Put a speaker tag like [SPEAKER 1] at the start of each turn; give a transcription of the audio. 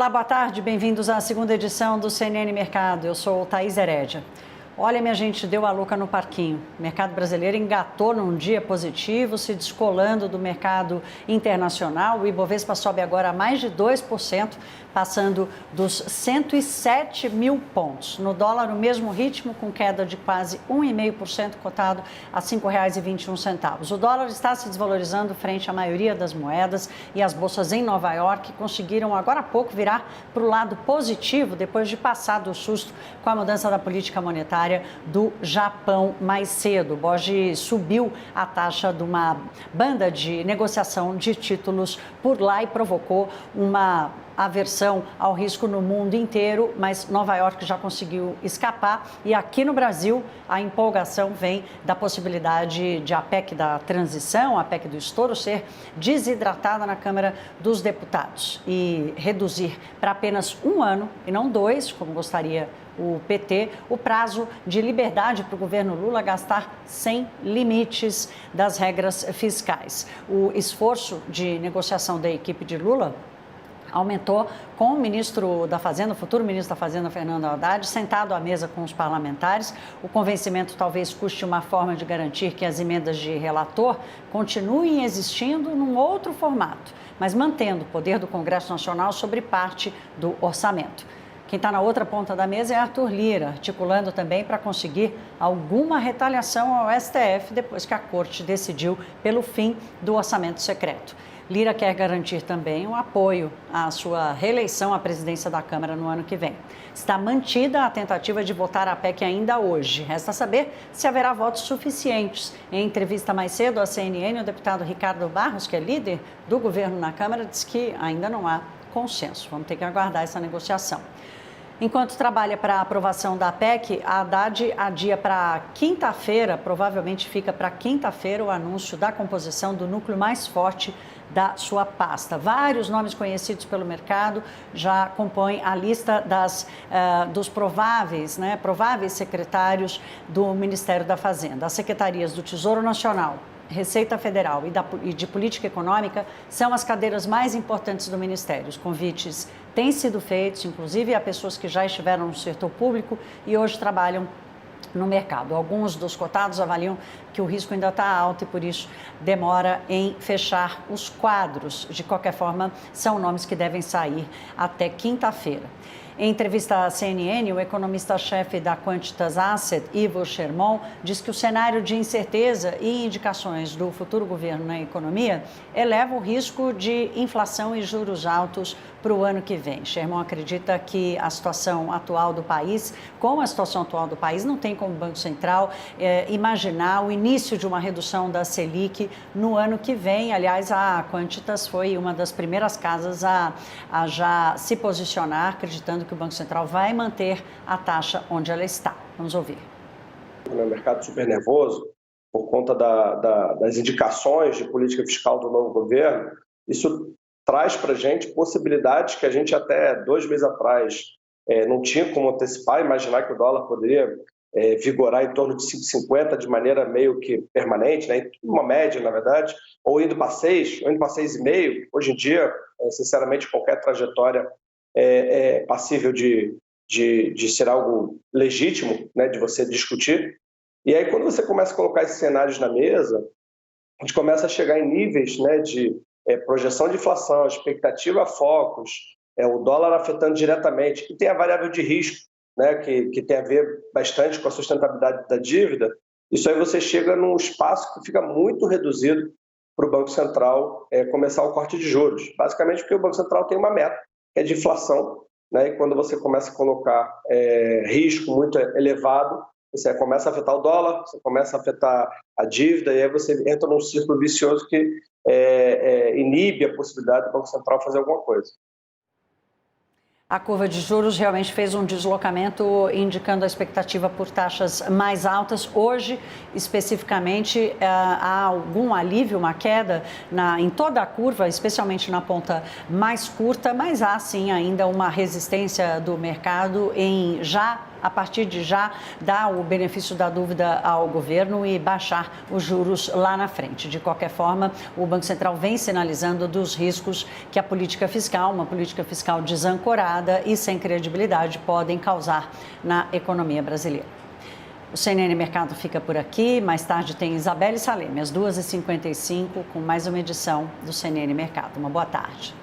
[SPEAKER 1] Olá, boa tarde, bem-vindos à segunda edição do CNN Mercado. Eu sou Thaís Herédia. Olha, minha gente, deu a louca no parquinho. O mercado brasileiro engatou num dia positivo, se descolando do mercado internacional. O Ibovespa sobe agora a mais de 2%, passando dos 107 mil pontos. No dólar, o mesmo ritmo, com queda de quase 1,5%, cotado a R$ 5,21. O dólar está se desvalorizando frente à maioria das moedas e as bolsas em Nova York conseguiram agora há pouco virar para o lado positivo depois de passar do susto com a mudança da política monetária do Japão mais cedo. O BOJ subiu a taxa de uma banda de negociação de títulos por lá e provocou uma aversão ao risco no mundo inteiro, mas Nova York já conseguiu escapar e aqui no Brasil a empolgação vem da possibilidade de a PEC da transição, a PEC do estouro, ser desidratada na Câmara dos Deputados e reduzir para apenas 1 ano e não 2, como gostaria o PT, o prazo de liberdade para o governo Lula gastar sem limites das regras fiscais. O esforço de negociação da equipe de Lula aumentou com o ministro da Fazenda, o futuro ministro da Fazenda, Fernando Haddad, sentado à mesa com os parlamentares. O convencimento talvez custe uma forma de garantir que as emendas de relator continuem existindo num outro formato, mas mantendo o poder do Congresso Nacional sobre parte do orçamento. Quem está na outra ponta da mesa é Arthur Lira, articulando também para conseguir alguma retaliação ao STF depois que a Corte decidiu pelo fim do orçamento secreto. Lira quer garantir também o apoio à sua reeleição à presidência da Câmara no ano que vem. Está mantida a tentativa de votar a PEC ainda hoje. Resta saber se haverá votos suficientes. Em entrevista mais cedo à CNN, o deputado Ricardo Barros, que é líder do governo na Câmara, disse que ainda não há consenso. Vamos ter que aguardar essa negociação. Enquanto trabalha para a aprovação da PEC, a Haddad adia para quinta-feira, provavelmente fica para quinta-feira, o anúncio da composição do núcleo mais forte da sua pasta. Vários nomes conhecidos pelo mercado já compõem a lista dos prováveis secretários do Ministério da Fazenda. As secretarias do Tesouro Nacional, Receita Federal e de Política Econômica são as cadeiras mais importantes do Ministério. Os convites têm sido feitos, inclusive a pessoas que já estiveram no setor público e hoje trabalham no mercado. Alguns dos cotados avaliam que o risco ainda está alto e, por isso, demora em fechar os quadros. De qualquer forma, são nomes que devem sair até quinta-feira. Em entrevista à CNN, o economista-chefe da Quantitas Asset, Ivo Sherman, diz que o cenário de incerteza e indicações do futuro governo na economia eleva o risco de inflação e juros altos para o ano que vem. Sherman acredita que a situação atual do país, não tem como o Banco Central imaginar o início de uma redução da Selic no ano que vem. Aliás, a Quantitas foi uma das primeiras casas a já se posicionar, acreditando que o Banco Central vai manter a taxa onde ela está. Vamos ouvir.
[SPEAKER 2] No mercado super nervoso, por conta das indicações de política fiscal do novo governo, isso traz para a gente possibilidades que a gente até 2 meses atrás não tinha como antecipar, imaginar que o dólar poderia vigorar em torno de 5,50 de maneira meio que permanente, né? Uma média, na verdade, ou indo para 6, ou indo para 6,5. Hoje em dia, sinceramente, qualquer trajetória é passível de ser algo legítimo, né, de você discutir. E aí, quando você começa a colocar esses cenários na mesa, a gente começa a chegar em níveis, né, de projeção de inflação, expectativa a focos, o dólar afetando diretamente, e tem a variável de risco, né, que tem a ver bastante com a sustentabilidade da dívida. Isso aí você chega num espaço que fica muito reduzido para o Banco Central começar o corte de juros. Basicamente porque o Banco Central tem uma meta, que é de inflação, né, e quando você começa a colocar risco muito elevado, você começa a afetar o dólar, você começa a afetar a dívida, e aí você entra num círculo vicioso que inibe a possibilidade do Banco Central fazer alguma coisa.
[SPEAKER 1] A curva de juros realmente fez um deslocamento, indicando a expectativa por taxas mais altas. Hoje, especificamente, há algum alívio, uma queda em toda a curva, especialmente na ponta mais curta, mas há sim ainda uma resistência do mercado em já a partir de já, dar o benefício da dúvida ao governo e baixar os juros lá na frente. De qualquer forma, o Banco Central vem sinalizando dos riscos que a política fiscal, uma política fiscal desancorada e sem credibilidade, podem causar na economia brasileira. O CNN Mercado fica por aqui. Mais tarde tem Isabelle Saleme, às 2h55, com mais uma edição do CNN Mercado. Uma boa tarde.